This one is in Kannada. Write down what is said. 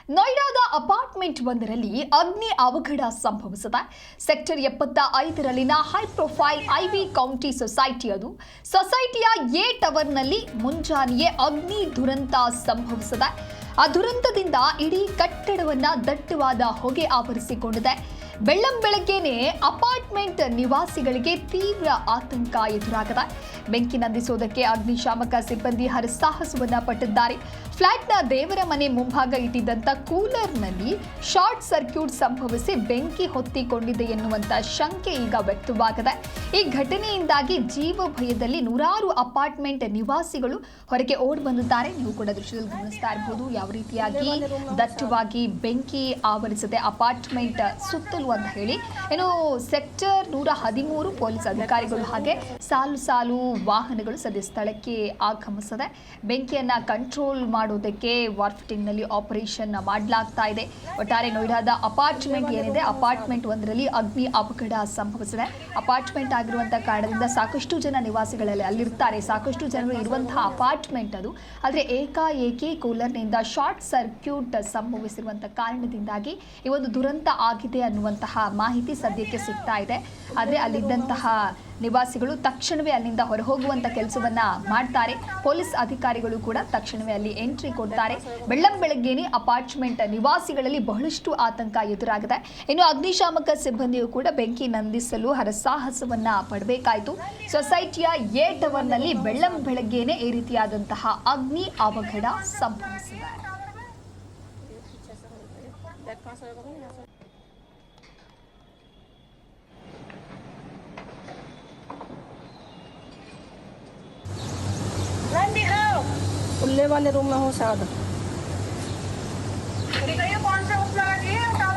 ನೋಯ್ಡಾದ ಅಪಾರ್ಟ್ಮೆಂಟ್ ಒಂದರಲ್ಲಿ ಅಗ್ನಿ ಅವಘಡ ಸಂಭವಿಸಿದೆ. ಸೆಕ್ಟರ್ 75ರಲ್ಲಿನ ಹೈ ಪ್ರೊಫೈಲ್ ಐವಿ ಕೌಂಟಿ ಸೊಸೈಟಿ ಅದು. ಸೊಸೈಟಿಯ ಎ ಟವರ್ನಲ್ಲಿ ಮುಂಜಾನೆಯೇ ಅಗ್ನಿ ದುರಂತ ಸಂಭವಿಸಿದೆ. ಆ ದುರಂತದಿಂದ ಇಡೀ ಕಟ್ಟಡವನ್ನ ದಟ್ಟವಾದ ಹೊಗೆ ಆವರಿಸಿಕೊಂಡಿದೆ. ಬೆಳ್ಳಂಬೆಳಗ್ಗೆನೆ ಅಪಾರ್ಟ್ಮೆಂಟ್ ನಿವಾಸಿಗಳಿಗೆ ತೀವ್ರ ಆತಂಕ ಎದುರಾಗಿದೆ. ಬೆಂಕಿ ನಂದಿಸೋದಕ್ಕೆ ಅಗ್ನಿಶಾಮಕ ಸಿಬ್ಬಂದಿ ಹರಸಾಹಸವನ್ನ ಪಟ್ಟಿದ್ದಾರೆ. ಫ್ಲಾಟ್ನ ದೇವರ ಮನೆ ಮುಂಭಾಗ ಇಟ್ಟಿದ್ದಂಥ ಕೂಲರ್ನಲ್ಲಿ ಶಾರ್ಟ್ ಸರ್ಕ್ಯೂಟ್ ಸಂಭವಿಸಿ ಬೆಂಕಿ ಹೊತ್ತಿಕೊಂಡಿದೆ ಎನ್ನುವಂತ ಶಂಕೆ ಈಗ ವ್ಯಕ್ತವಾಗಿದೆ. ಈ ಘಟನೆಯಿಂದಾಗಿ ಜೀವ ಭಯದಲ್ಲಿ ನೂರಾರು ಅಪಾರ್ಟ್ಮೆಂಟ್ ನಿವಾಸಿಗಳು ಹೊರಗೆ ಓಡಿ ಬಂದಿದ್ದಾರೆ. ನೀವು ಕೂಡ ದೃಶ್ಯದಲ್ಲಿ ಗಮನಿಸ್ತಾ ಇರಬಹುದು ಯಾವ ರೀತಿಯಾಗಿ ದಟ್ಟವಾಗಿ ಬೆಂಕಿ ಆವರಿಸಿದೆ ಅಪಾರ್ಟ್ಮೆಂಟ್ ಸುತ್ತಲೂ ಅಂತ ಹೇಳಿ. ಏನು ಸೆಕ್ಟರ್ 113 ಪೊಲೀಸ್ ಅಧಿಕಾರಿಗಳು ಹಾಗೆ ಸಾಲು ಸಾಲು ವಾಹನಗಳು ಸದ್ಯ ಸ್ಥಳಕ್ಕೆ ಆಗಮಿಸಿದೆ. ಬೆಂಕಿಯನ್ನ ಕಂಟ್ರೋಲ್ ಮಾಡೋದಕ್ಕೆ ವಾರ್ಫಿಟಿಂಗ್ನಲ್ಲಿ ಆಪರೇಷನ್ ಮಾಡಲಾಗ್ತಾ ಇದೆ. ಒಟ್ಟಾರೆ ನೋಯ್ಡಾದ ಅಪಾರ್ಟ್ಮೆಂಟ್ ಏನಿದೆ, ಅಪಾರ್ಟ್ಮೆಂಟ್ ಒಂದರಲ್ಲಿ ಅಗ್ನಿ ಅವಘಡ ಸಂಭವಿಸಿದೆ. ಅಪಾರ್ಟ್ಮೆಂಟ್ ಆಗಿರುವಂತಹ ಕಾರಣದಿಂದ ಸಾಕಷ್ಟು ಜನ ನಿವಾಸಿಗಳಲ್ಲಿ ಅಲ್ಲಿರ್ತಾರೆ, ಸಾಕಷ್ಟು ಜನರು ಇರುವಂತಹ ಅಪಾರ್ಟ್ಮೆಂಟ್ ಅದು. ಆದರೆ ಏಕಾಏಕಿ ಕೂಲರ್ನಿಂದ ಶಾರ್ಟ್ ಸರ್ಕ್ಯೂಟ್ ಸಂಭವಿಸಿರುವಂತಹ ಕಾರಣದಿಂದಾಗಿ ಈ ಒಂದು ದುರಂತ ಆಗಿದೆ ಅನ್ನುವಂತಹ ಮಾಹಿತಿ ಸದ್ಯಕ್ಕೆ ಸಿಗ್ತಾ ಇದೆ. ಆದರೆ ಅಲ್ಲಿದ್ದಂತಹ ನಿವಾಸಿಗಳು ತಕ್ಷಣವೇ ಅಲ್ಲಿಂದ ಹೊರಹೋಗುವಂತ ಕೆಲಸವನ್ನ ಮಾಡ್ತಾರೆ. ಪೊಲೀಸ್ ಅಧಿಕಾರಿಗಳು ಕೂಡ ತಕ್ಷಣವೇ ಅಲ್ಲಿ ಎಂಟ್ರಿ ಕೊಡ್ತಾರೆ. ಬೆಳ್ಳಂಬೆಳಗ್ಗೆನೇ ಅಪಾರ್ಟ್ಮೆಂಟ್ ನಿವಾಸಿಗಳಲ್ಲಿ ಬಹಳಷ್ಟು ಆತಂಕ ಎದುರಾಗಿದೆ. ಇನ್ನು ಅಗ್ನಿಶಾಮಕ ಸಿಬ್ಬಂದಿಯು ಕೂಡ ಬೆಂಕಿ ನಂದಿಸಲು ಹರಸಾಹಸವನ್ನ ಪಡಬೇಕಾಯಿತು. ಸೊಸೈಟಿಯ ಎ ಟವರ್ನಲ್ಲಿ ಬೆಳ್ಳಂಬೆಳಗ್ಗೆನೇ ಈ ರೀತಿಯಾದಂತಹ ಅಗ್ನಿ ಅವಘಡ ಸಂಭವಿಸಿದೆ. उल्ले वाले रूम में हो शायद।